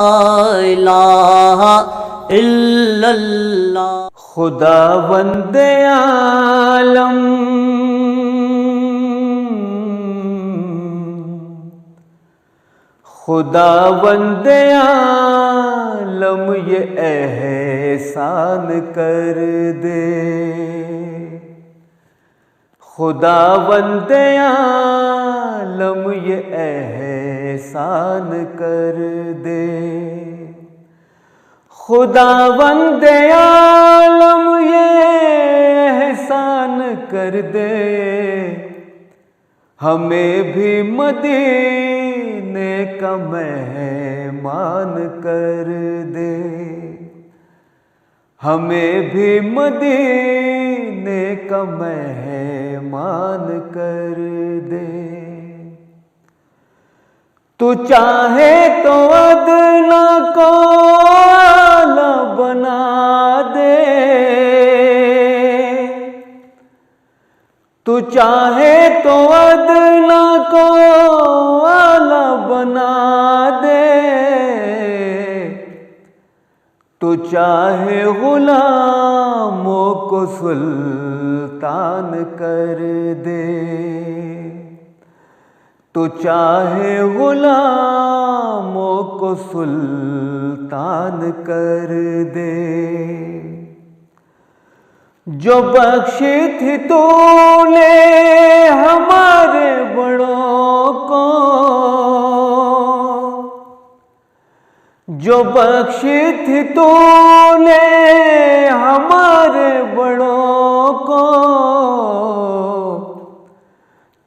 इलाहा इल्लल्लाह। खुदावंदे आलम खुदावंदे आलम ये एहसान कर दे। खुदावंदे आलम ये एहसान कर दे। खुदावंदे आलम ये एहसान कर दे। हमें भी मदीने का मेहमान कर दे। हमें भी मदीने का मेहमान कर दे। तू चाहे तो अदना को आला बना दे। तू चाहे तो अदना को आला बना दे। तू चाहे गुलामों को सुल्तान कर दे। तू चाहे गुलामों को सुल्तान कर दे। जो बख्शी थी तूने हमारे बड़ों को। जो बख्शी थी तूने हमारे बड़ों को।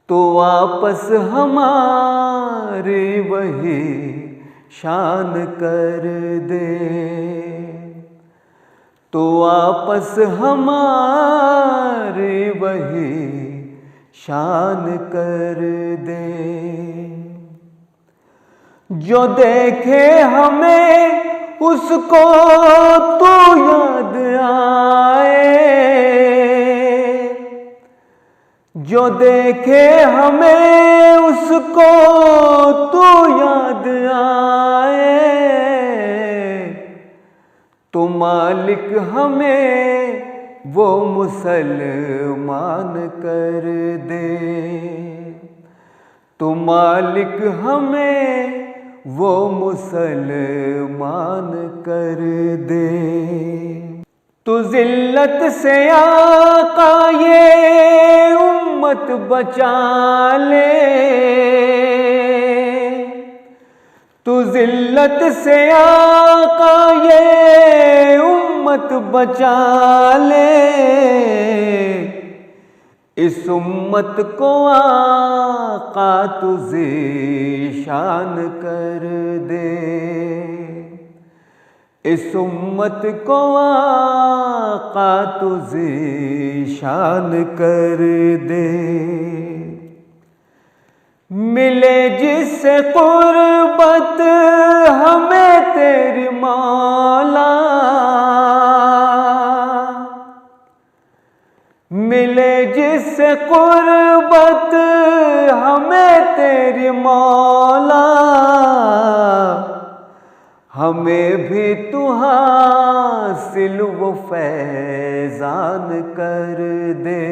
तो वापस हमारी वही शान कर दे। तो वापस हमारी वही शान कर दे। जो देखे हमें उसको तू याद आए। जो देखे हमें उसको तू याद आए। तो मालिक हमें वो मुसलमान कर दे। तो मालिक हमें वो मुसलमान कर दे। तू जिल्लत से आका ये उम्मत बचा ले। तू जिल्लत से आका ये उम्मत बचा ले। इस उम्मत को आका तू ज़ीशान कर दे। इस उम्मत को आका तू ज़ीशान कर दे। मिले जिससे कुर्बत हमें तेरी मौला। मिले जिससे कुर्बत हमें तेरी मौला। हमें भी तू हासिल वो फैज़ान कर दे।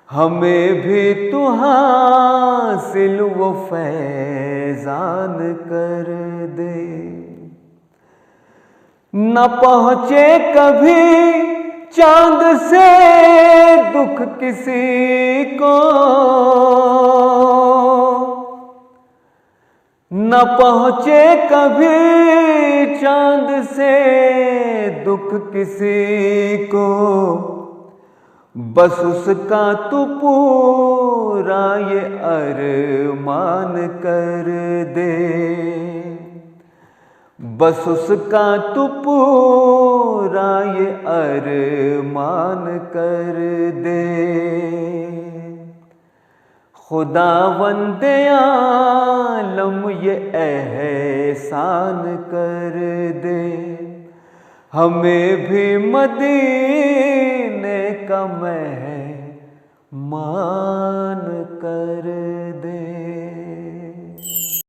हमें भी तू हासिल वो फैज़ान कर दे। न पहुँचे कभी चांद से दुख किसी को। न पहुँचे कभी चांद से दुख किसी को। बस उसका तू पूरा ये अरमान कर दे। बस उसका तू पूरा ये अरमान कर दे। खुदावंदे आलम ये एहसान कर दे। हमें भी मदीने का मेहमान कर दे।